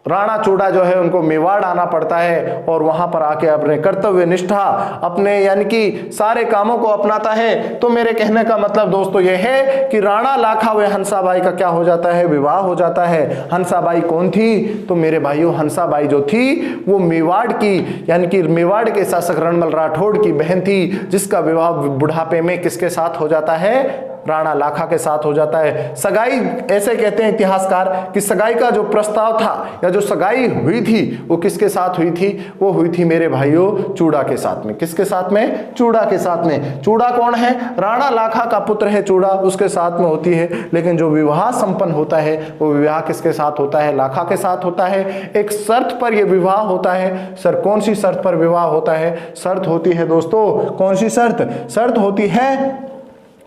राणा चूड़ा जो है उनको मेवाड़ आना पड़ता है और वहां पर आके अपने कर्तव्य निष्ठा, अपने यानी कि सारे कामों को अपनाता है। तो मेरे कहने का मतलब दोस्तों यह है कि राणा लाखा व हंसाबाई का क्या हो जाता है, विवाह हो जाता है। हंसाबाई कौन थी? तो मेरे भाइयों हंसाबाई जो थी वो मेवाड़ की यानी कि मेवाड़ के शासक रणमल राठौड़ की बहन थी, जिसका विवाह बुढ़ापे में किसके साथ हो जाता है? राणा लाखा के साथ हो जाता है। सगाई, ऐसे कहते हैं इतिहासकार कि सगाई का जो प्रस्ताव था या जो सगाई हुई थी वो किसके साथ हुई थी? वो हुई थी मेरे भाइयों चूड़ा के साथ में। किसके साथ में? चूड़ा के साथ में। चूड़ा कौन है? राणा लाखा का पुत्र है चूड़ा, उसके साथ में होती है। लेकिन जो विवाह संपन्न होता है वो विवाह किसके साथ होता है? लाखा के साथ होता है। एक शर्त पर यह विवाह होता है। सर कौन सी शर्त पर विवाह होता है? शर्त होती है दोस्तों, कौन सी शर्त? शर्त होती है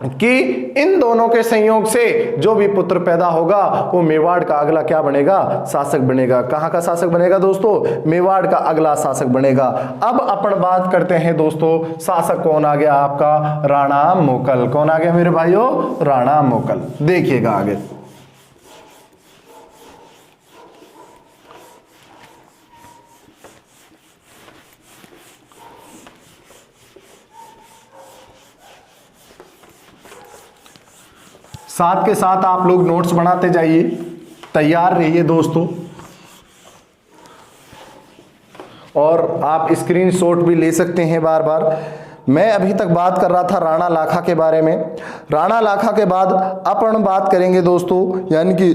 कि इन दोनों के संयोग से जो भी पुत्र पैदा होगा वो मेवाड़ का अगला क्या बनेगा? शासक बनेगा। कहां का शासक बनेगा दोस्तों? मेवाड़ का अगला शासक बनेगा। अब अपन बात करते हैं दोस्तों, शासक कौन आ गया आपका? राणा मोकल। कौन आ गया मेरे भाइयों? राणा मोकल। देखिएगा आगे, साथ के साथ आप लोग नोट्स बनाते जाइए, तैयार रहिए दोस्तों, और आप स्क्रीनशॉट भी ले सकते हैं बार बार। मैं अभी तक बात कर रहा था राणा लाखा के बारे में। राणा लाखा के बाद अपन बात करेंगे दोस्तों यानी कि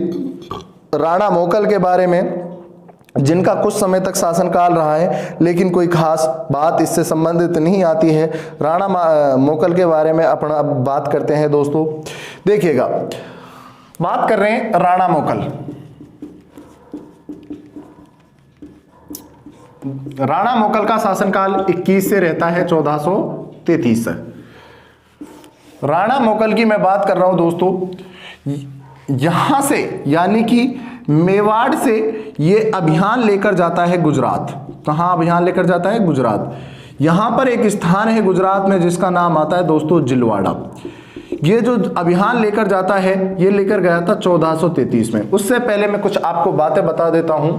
राणा मोकल के बारे में, जिनका कुछ समय तक शासनकाल रहा है लेकिन कोई खास बात इससे संबंधित नहीं आती है। राणा मोकल के बारे में अपन अब बात करते हैं दोस्तों। देखिएगा, बात कर रहे हैं राणा मोकल। राणा मोकल का शासनकाल 21 से रहता है 1433 तक। राणा मोकल की मैं बात कर रहा हूं दोस्तों, यहां से यानी कि मेवाड़ से ये अभियान लेकर जाता है गुजरात। कहां अभियान लेकर जाता है? गुजरात। यहां पर एक स्थान है गुजरात में जिसका नाम आता है दोस्तों जिलवाड़ा। ये जो अभियान लेकर जाता है ये लेकर गया था 1433 में। उससे पहले मैं कुछ आपको बातें बता देता हूं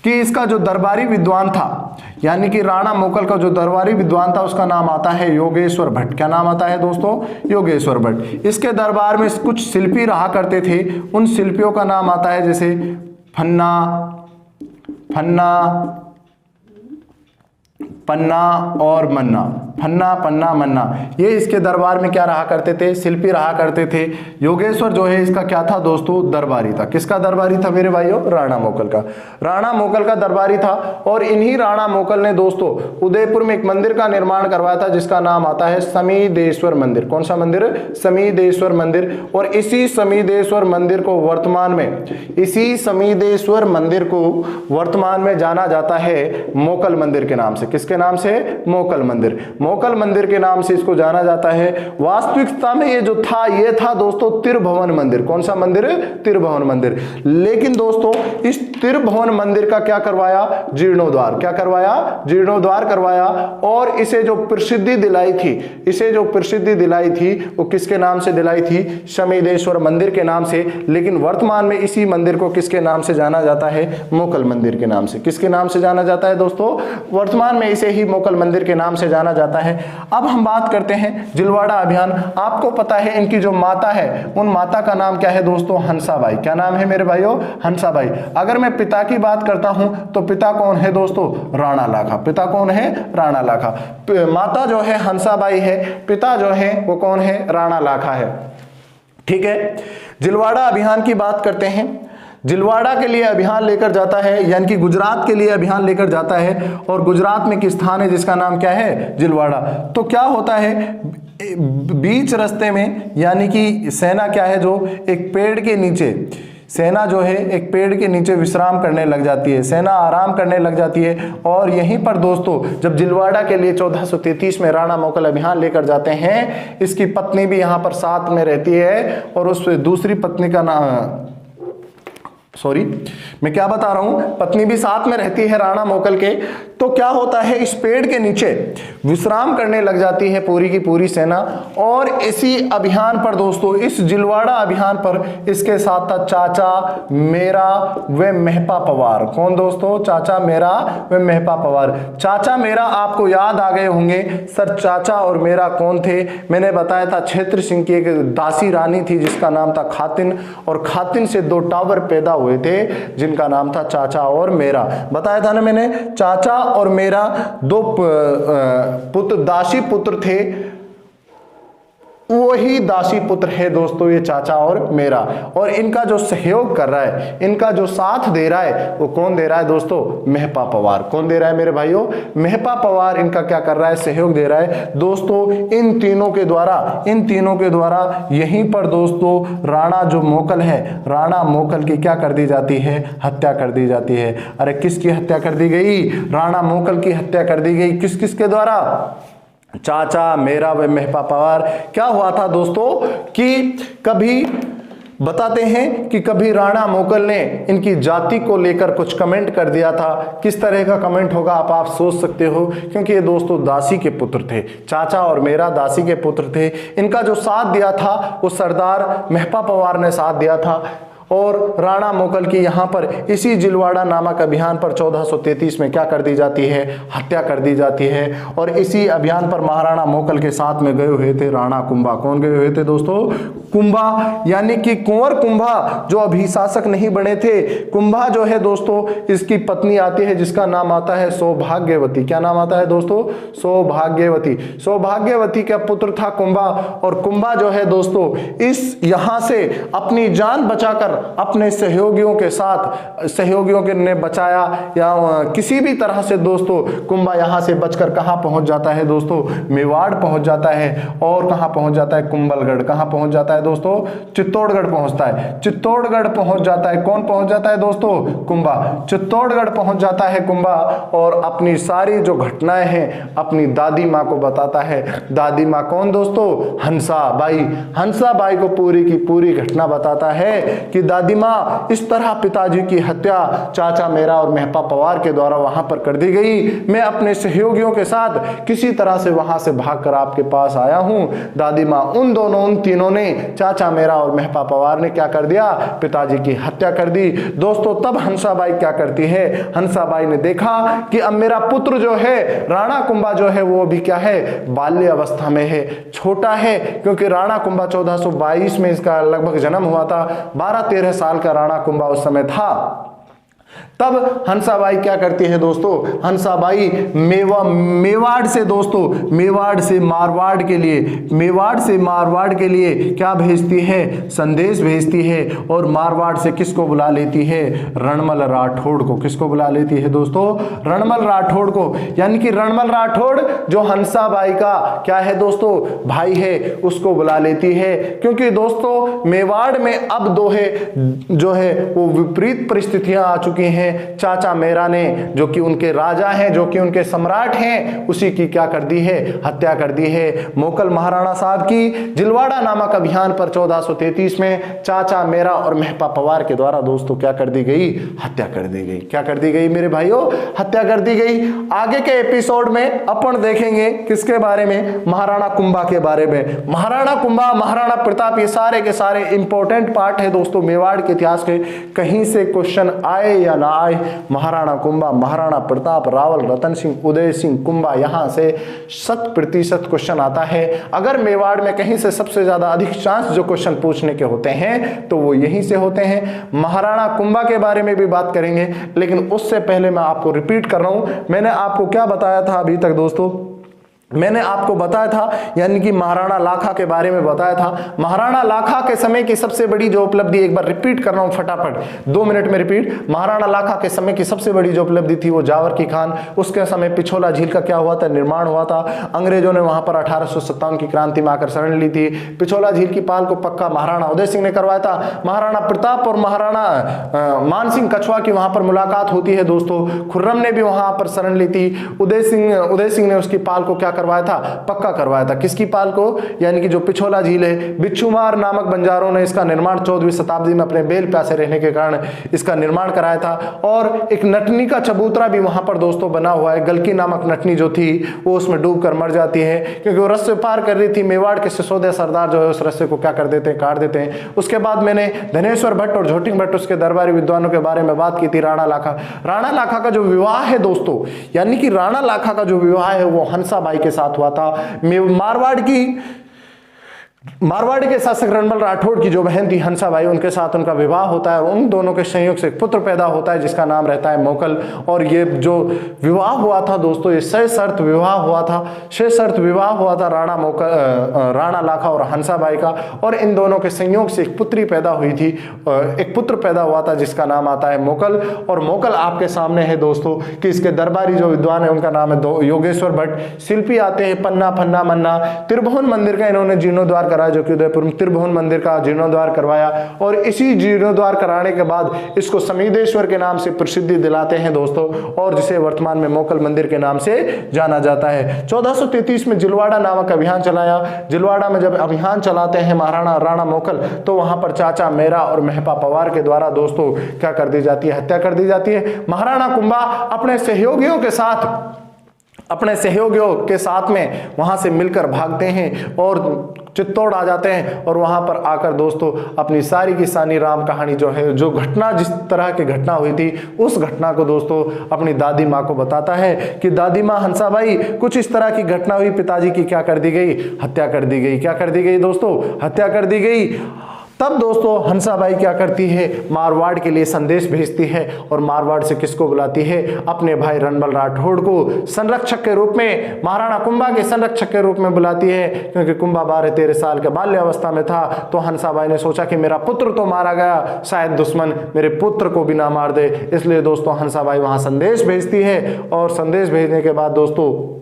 कि इसका जो दरबारी विद्वान था यानी कि राणा मोकल का जो दरबारी विद्वान था उसका नाम आता है योगेश्वर भट्ट। क्या नाम आता है दोस्तों? योगेश्वर भट्ट। इसके दरबार में कुछ शिल्पी रहा करते थे, उन शिल्पियों का नाम आता है जैसे फन्ना, पन्ना और मन्ना। फन्ना, पन्ना, मन्ना, ये इसके दरबार में क्या रहा करते थे? शिल्पी रहा करते थे। योगेश्वर जो है इसका क्या था दोस्तों? दरबारी था। किसका दरबारी था मेरे भाइयों? राणा मोकल का। राणा मोकल का दरबारी था। और इन्हीं राणा मोकल ने दोस्तों उदयपुर में एक मंदिर का निर्माण करवाया था जिसका नाम आता है समीदेश्वर मंदिर। कौन सा मंदिर? समीदेश्वर मंदिर। और इसी समीदेश्वर मंदिर को वर्तमान में जाना जाता है मोकल मंदिर के नाम से। किसके नाम से? मोकल मंदिर। मोकल मंदिर के नाम से इसको जाना जाता है। वास्तविकता में ये जो था ये था दोस्तों त्रिभुवन मंदिर। कौन सा मंदिर? त्रिभुवन मंदिर। लेकिन दोस्तों इस त्रिभुवन मंदिर का क्या करवाया? जीर्णोद्धार। क्या करवाया? जीर्णोद्धार करवाया। और इसे जो प्रसिद्धि दिलाई थी वो किसके नाम से दिलाई थी? समीदेश्वर मंदिर के नाम से। लेकिन वर्तमान में इसी मंदिर को किसके नाम से जाना जाता है? मोकल मंदिर के नाम से। किसके नाम से जाना जाता है दोस्तों? वर्तमान में इसे ही मोकल मंदिर के नाम से जाना जाता है। अब हम बात करते हैं जिलवाड़ा अभियान। आपको पता है इनकी जो माता है उन माता का नाम क्या है दोस्तों? हंसाबाई। क्या नाम है मेरे भाइयों? हंसाबाई। अगर मैं पिता की बात करता हूं तो पिता कौन है दोस्तों? राणा लाखा। पिता कौन है? राणा लाखा। माता जो है हंसाबाई है, पिता जो है वो कौन है? राणा लाखा है। ठीक है, जिलवाड़ा अभियान की बात करते हैं। जिलवाड़ा के लिए अभियान लेकर जाता है यानी कि गुजरात के लिए अभियान लेकर जाता है। और गुजरात में एक स्थान है जिसका नाम क्या है? जिलवाड़ा। तो क्या होता है बीच रास्ते में यानी कि सेना क्या है जो एक पेड़ के नीचे, सेना जो है एक पेड़ के नीचे विश्राम करने लग जाती है, सेना आराम करने लग जाती है। और यहीं पर दोस्तों जब जिलवाड़ा के लिए 1433 में राणा मोकल अभियान लेकर जाते हैं, इसकी पत्नी भी यहाँ पर साथ में रहती है। और उस दूसरी पत्नी का नाम सॉरी, मैं क्या बता रहा हूं, पत्नी भी साथ में रहती है राणा मोकल के। तो क्या होता है, इस पेड़ के नीचे विश्राम करने लग जाती है पूरी की पूरी सेना। और इसी अभियान पर दोस्तों, इस जिलवाड़ा अभियान पर इसके साथ था चाचा मेरा व मेहपा पवार। कौन दोस्तों? चाचा मेरा व मेहपा पवार। चाचा मेरा आपको याद आ गए होंगे। सर चाचा और मेरा कौन थे? मैंने बताया था क्षेत्र सिंह की एक दासी रानी थी जिसका नाम था खातिन, और खातिन से 2 टावर पैदा हुए थे जिनका नाम था चाचा और मेरा। बताया था ना मैंने, चाचा और मेरा 2 पुत्र, दासी पुत्र थे। वही दासी पुत्र है दोस्तों ये चाचा और मेरा। और इनका जो सहयोग कर रहा है, इनका जो साथ दे रहा है, वो कौन दे रहा है दोस्तों? मेहपा पवार। कौन दे रहा है मेरे भाइयों? मेहपा पवार इनका क्या कर रहा है? सहयोग दे रहा है दोस्तों। इन तीनों के द्वारा यहीं पर दोस्तों राणा जो मोकल है, राणा मोकल की क्या कर दी जाती है? हत्या कर दी जाती है। अरे किसकी हत्या कर दी गई? राणा मोकल की हत्या कर दी गई। किस किस के द्वारा? चाचा मेरा व मेहपा पवार। क्या हुआ था दोस्तों कि कभी बताते हैं कि कभी राणा मोकल ने इनकी जाति को लेकर कुछ कमेंट कर दिया था। किस तरह का कमेंट होगा आप सोच सकते हो, क्योंकि ये दोस्तों दासी के पुत्र थे। चाचा और मेरा दासी के पुत्र थे। इनका जो साथ दिया था वो सरदार मेहपा पवार ने साथ दिया था। और राणा मोकल की यहाँ पर इसी जिलवाड़ा नामक अभियान पर 1433 में क्या कर दी जाती है? हत्या कर दी जाती है। और इसी अभियान पर महाराणा मोकल के साथ में गए हुए थे राणा कुंभा। कौन गए हुए थे दोस्तों? कुंभा, यानी कि कुंवर कुंभा जो अभी शासक नहीं बने थे। कुंभा जो है दोस्तों, इसकी पत्नी आती है जिसका नाम आता है सौभाग्यवती। क्या नाम आता है दोस्तों? सौभाग्यवती। सौभाग्यवती का पुत्र था कुंभा। और कुंभा जो है दोस्तों, इस यहां से अपनी जान बचाकर अपने सहयोगियों के साथ, सहयोगियों के ने बचाया या किसी भी तरह से दोस्तों, कुंभा यहां से बचकर कहां पहुंच जाता है दोस्तों? मेवाड़ पहुंच जाता है। और कहां पहुंच जाता है? कुंभलगढ़। कहां पहुंच जाता है दोस्तों? चित्तौड़गढ़ पहुंचता है। चित्तौड़गढ़ पहुंच जाता है। कौन पहुंच जाता है दोस्तों? कुंभा। चित्तौड़गढ़ पहुंच जाता है कुंभा। और अपनी सारी जो घटनाएं हैं अपनी दादी माँ को बताता है। दादी माँ कौन दोस्तों? हंसाबाई। हंसाबाई को पूरी की पूरी घटना बताता है कि दादी माँ इस तरह पिताजी की हत्या चाचा मेरा और मेहपा पवार के द्वारा वहां पर कर दी गई। मैं अपने सहयोगियों के साथ किसी तरह से वहां से भागकर आपके पास आया हूं। दादी माँ उन तीनों ने, चाचा मेरा और मेहपा पवार ने क्या कर दिया? पिताजी की हत्या कर दी। दोस्तों तब हंसाबाई क्या करती है? हंसाबाई ने देखा कि अब मेरा पुत्र जो है राणा कुंभा जो है वो भी क्या है? बाल्य अवस्था में है, छोटा है। क्योंकि राणा कुंभा 1422 में इसका लगभग जन्म हुआ था। 12-13 साल का राणा कुंभा उस समय था। तब हंसाबाई क्या करती है दोस्तों? हंसाबाई मेवाड़ से दोस्तों, मेवाड़ से मारवाड़ के लिए क्या भेजती है? संदेश भेजती है। और मारवाड़ से किसको बुला लेती है? रणमल राठौड़ को। किसको बुला लेती है दोस्तों? रणमल राठौड़ को। यानी कि रणमल राठौड़ जो हंसाबाई का क्या है दोस्तों? भाई है, उसको बुला लेती है। क्योंकि दोस्तों मेवाड़ में अब दोहे जो है वो विपरीत परिस्थितियां आ चुकी हैं। चाचा मेरा ने, जो कि उनके राजा हैं, जो कि उनके सम्राट हैं, उसी की क्या कर दी है? हत्या कर दी है। मोकल महाराणा साहब की जिलवाड़ा नामक अभियान पर 1433 में चाचा मेरा और मेहपा पवार के द्वारा दोस्तों क्या कर दी गई? हत्या कर दी गई। क्या कर दी गई मेरे भाइयों? हत्या कर दी गई। आगे के एपिसोड में अपन देखेंगे किसके बारे में? महाराणा कुंभा के बारे में। महाराणा कुंभा, महाराणा प्रताप, ये सारे के सारे इंपॉर्टेंट पार्ट है दोस्तों मेवाड़ के इतिहास के। कहीं से क्वेश्चन आए या ना आए, महाराणा कुंभा, महाराणा प्रताप, रावल रतन सिंह, उदय सिंह, कुंभा, यहां से 100% क्वेश्चन आता है। अगर मेवाड़ में कहीं से सबसे ज्यादा अधिक चांस जो क्वेश्चन पूछने के होते हैं तो वो यहीं से होते हैं। महाराणा कुंभा के बारे में भी बात करेंगे, लेकिन उससे पहले मैं आपको रिपीट कर रहा हूं, मैंने आपको क्या बताया था अभी तक दोस्तों? मैंने आपको बताया था, यानी कि महाराणा लाखा के बारे में बताया था। महाराणा लाखा के समय की सबसे बड़ी जो उपलब्धि, एक बार रिपीट कर रहा हूं फटाफट 2 मिनट में रिपीट। महाराणा लाखा के समय की सबसे बड़ी जो उपलब्धि थी वो जावर की खान। उसके समय पिछोला झील का क्या हुआ था? निर्माण हुआ था। अंग्रेजों ने वहां पर 1857 की क्रांति में आकर शरण ली थी। पिछोला झील की पाल को पक्का महाराणा उदय सिंह ने करवाया था। महाराणा प्रताप और महाराणा मानसिंह कछुआ की वहां पर मुलाकात होती है दोस्तों। खुर्रम ने भी वहां पर शरण ली थी। उदय सिंह ने उसकी पाल को क्या करवाया था, पक्का करवाया था। किसकी पाल को? यानी कि जो पिछोला झील है, बिच्छुमार नामक बंजारों ने इसका निर्माण 14वीं शताब्दी में अपने बेल प्यासे रहने के कारण इसका निर्माण कराया था। और एक नटनी का चबूतरा भी वहां पर दोस्तों बना हुआ है। गलकी नामक नटनी जो थी वो उसमें डूब कर मर जाती है, क्योंकि वो रस्से पार कर रही थी। मेवाड़ के सिसोदिया सरदार जो है उस रस्से को क्या कर देते हैं? काट देते हैं। उसके बाद मैंने धनेश्वर भट्ट और झोटिंग भट्ट उसके दरबारी विद्वानों के बारे में बात की थी। राणा लाखा, राणा लाखा का जो विवाह है दोस्तों, यानी कि राणा लाखा का जो विवाह है वो हंसाबाई के साथ हुआ था। मारवाड़ के शासक रणबल राठौड़ की जो बहन थी हंसाबाई, उनके साथ उनका विवाह होता है। उन दोनों के संयोग से एक पुत्र पैदा होता है जिसका नाम रहता है मोकल। और ये जो विवाह हुआ था दोस्तों, ये सशर्त विवाह हुआ था। सशर्त विवाह हुआ था राणा लाखा और हंसाबाई का। और इन दोनों के संयोग से एक पुत्री पैदा हुई थी, एक पुत्र पैदा हुआ था जिसका नाम आता है मोकल। और मोकल आपके सामने है दोस्तों कि इसके दरबारी जो विद्वान है उनका नाम है योगेश्वर भट्ट। शिल्पी आते हैं पन्ना, फन्ना, मन्ना। त्रिभुवन मंदिर का इन्होंने जीर्णोद्वार कराया, जो कि उदयपुर में त्रिभुवन मंदिर का जीर्णोद्वार करवाया। और इसी जीर्णोद्वार कराने के बाद इसको समीदेश्वर के नाम से प्रसिद्धि दिलाते हैं दोस्तों, और जिसे वर्तमान में मोकल मंदिर के नाम से जाना जाता है। 1433 में जिलवाड़ा नामक अभियान चलाया। जिलवाड़ा में जब अभियान चलाते हैं महाराणा राणा मोकल, तो वहां पर चाचा मेरा और मेहपा पवार के द्वारा दोस्तों क्या कर दी जाती है? हत्या कर दी जाती है। महाराणा कुंभा अपने सहयोगियों के साथ में वहां से मिलकर भागते हैं और चित्तौड़ आ जाते हैं। और वहां पर आकर दोस्तों अपनी सारी की सारी राम कहानी जो है, जो घटना, जिस तरह की घटना हुई थी, उस घटना को दोस्तों अपनी दादी माँ को बताता है कि दादी माँ हंसाबाई, कुछ इस तरह की घटना हुई, पिताजी की क्या कर दी गई? हत्या कर दी गई। क्या कर दी गई दोस्तों? हत्या कर दी गई। तब दोस्तों हंसाबाई क्या करती है? मारवाड़ के लिए संदेश भेजती है। और मारवाड़ से किसको बुलाती है? अपने भाई रणबल राठौड़ को संरक्षक के रूप में, महाराणा कुंभा के संरक्षक के रूप में बुलाती है। क्योंकि कुंभा 12-13 साल के बाल्यावस्था में था, तो हंसाबाई ने सोचा कि मेरा पुत्र तो मारा गया, शायद दुश्मन मेरे पुत्र को भी ना मार दे। इसलिए दोस्तों हंसाबाई वहां संदेश भेजती है। और संदेश भेजने के बाद दोस्तों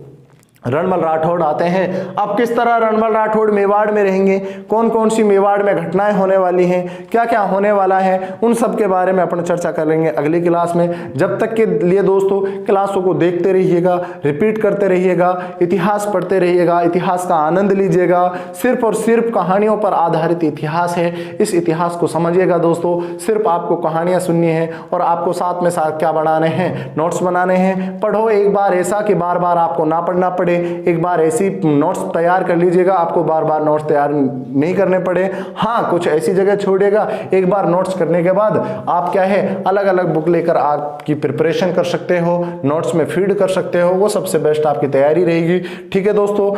रणबल राठौड़ आते हैं। अब किस तरह रणबल राठौड़ मेवाड़ में रहेंगे, कौन कौन सी मेवाड़ में घटनाएं होने वाली हैं, क्या क्या होने वाला है, उन सब के बारे में अपन चर्चा करेंगे अगली क्लास में। जब तक के लिए दोस्तों क्लासों को देखते रहिएगा, रिपीट करते रहिएगा, इतिहास पढ़ते रहिएगा, इतिहास का आनंद लीजिएगा। सिर्फ और सिर्फ कहानियों पर आधारित इतिहास है, इस इतिहास को समझिएगा दोस्तों। सिर्फ आपको कहानियां सुननी है और आपको साथ में साथ क्या बनाने हैं? नोट्स बनाने हैं। पढ़ो एक बार ऐसा कि बार बार आपको ना पढ़ना पड़े। एक बार ऐसी नोट्स तैयार कर लीजिएगा, आपको बार बार नोट्स तैयार नहीं करने पड़े। हाँ, कुछ ऐसी जगह छोड़िएगा, एक बार नोट्स करने के बाद आप क्या है, अलग अलग बुक लेकर आपकी प्रिपरेशन कर सकते हो, नोट्स में फीड कर सकते हो। वो सबसे बेस्ट आपकी तैयारी रहेगी। ठीक है दोस्तों,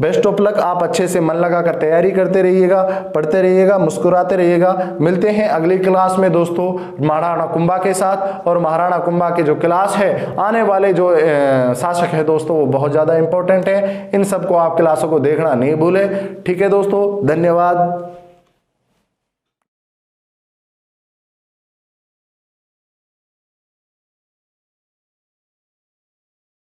बेस्ट ऑफ लक। आप अच्छे से मन लगाकर तैयारी करते रहिएगा, पढ़ते रहिएगा, मुस्कुराते रहिएगा। मिलते हैं अगली क्लास में दोस्तों महाराणा कुंभा के साथ। और महाराणा कुंभा के जो क्लास है, आने वाले जो शासक है दोस्तों, वो बहुत ज्यादा इंपॉर्टेंट है। इन सबको आप क्लासों को देखना नहीं भूले। ठीक है दोस्तों, धन्यवाद।